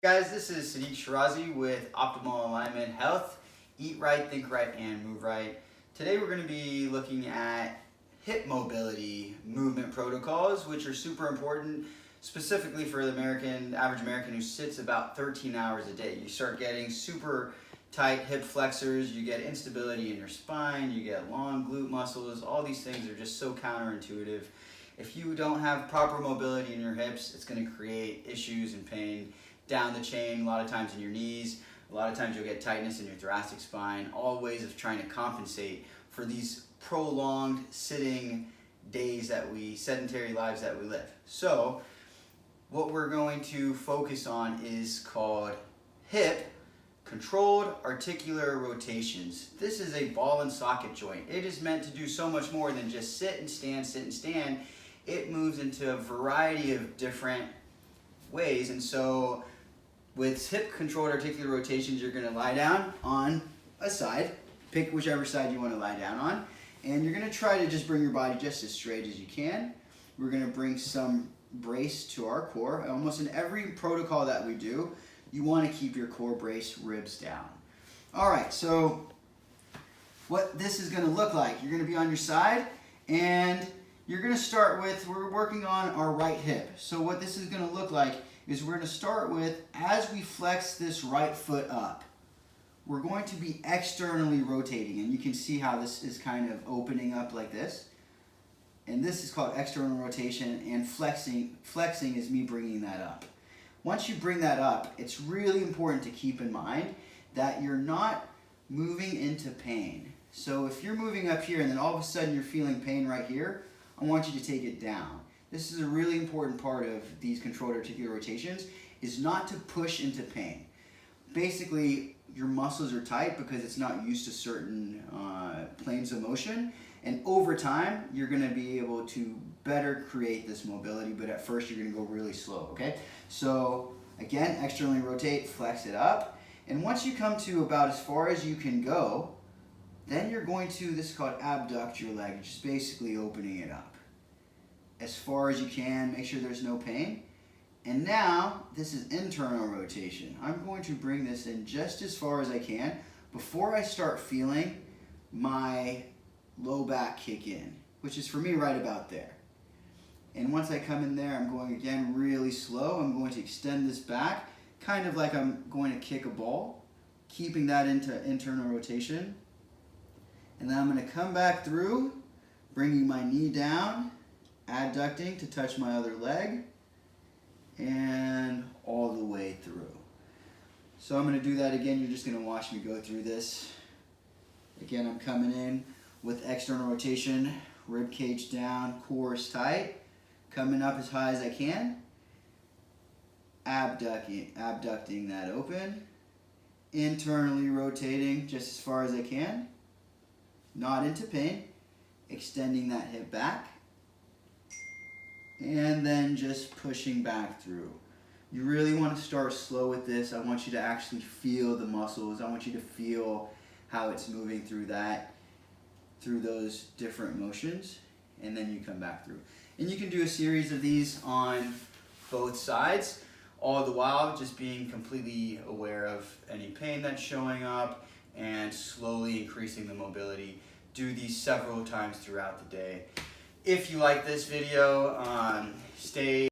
Guys, this is Sadiq Shirazi with Optimal Alignment Health. Eat right, think right, and move right. Today we're going to be looking at hip mobility movement protocols, which are super important, specifically for the average American who sits about 13 hours a day. You start getting super tight hip flexors, you get instability in your spine, you get long glute muscles. All these things are just so counterintuitive. If you don't have proper mobility in your hips, it's going to create issues and pain down the chain, a lot of times in your knees, a lot of times you'll get tightness in your thoracic spine, all ways of trying to compensate for these prolonged sitting days sedentary lives that we live. So what we're going to focus on is called hip controlled articular rotations. This is a ball and socket joint. It is meant to do so much more than just sit and stand, sit and stand. It moves into a variety of different ways, and so with hip controlled articular rotations, you're going to lie down on a side, pick whichever side you want to lie down on, and you're going to try to just bring your body just as straight as you can. We're going to bring some brace to our core. Almost in every protocol that we do, you want to keep your core brace, ribs down. All right, so what this is going to look like, you're going to be on your side, and you're going to start with, we're working on our right hip. So what this is going to look like is we're going to start with, as we flex this right foot up, we're going to be externally rotating. And you can see how this is kind of opening up like this. And this is called external rotation, and flexing is me bringing that up. Once you bring that up, it's really important to keep in mind that you're not moving into pain. So if you're moving up here and then all of a sudden you're feeling pain right here, I want you to take it down. This is a really important part of these controlled articular rotations, is not to push into pain. Basically, your muscles are tight because it's not used to certain planes of motion, and over time, you're gonna be able to better create this mobility, but at first you're gonna go really slow, okay? So again, externally rotate, flex it up, and once you come to about as far as you can go, then you're going to, this is called abduct your leg, just basically opening it up as far as you can, make sure there's no pain. And now, this is internal rotation. I'm going to bring this in just as far as I can before I start feeling my low back kick in, which is for me right about there. And once I come in there, I'm going again really slow. I'm going to extend this back, kind of like I'm going to kick a ball, keeping that into internal rotation. And then I'm going to come back through, bringing my knee down, adducting to touch my other leg, and all the way through. So I'm going to do that again. You're just going to watch me go through this. Again, I'm coming in with external rotation, rib cage down, core is tight, coming up as high as I can, abducting that open, internally rotating just as far as I can, not into pain, extending that hip back, and then just pushing back through. You really want to start slow with this. I want you to actually feel the muscles. I want you to feel how it's moving through those different motions, and then you come back through. And you can do a series of these on both sides, all the while just being completely aware of any pain that's showing up and slowly increasing the mobility. Do these several times throughout the day. If you like this video, stay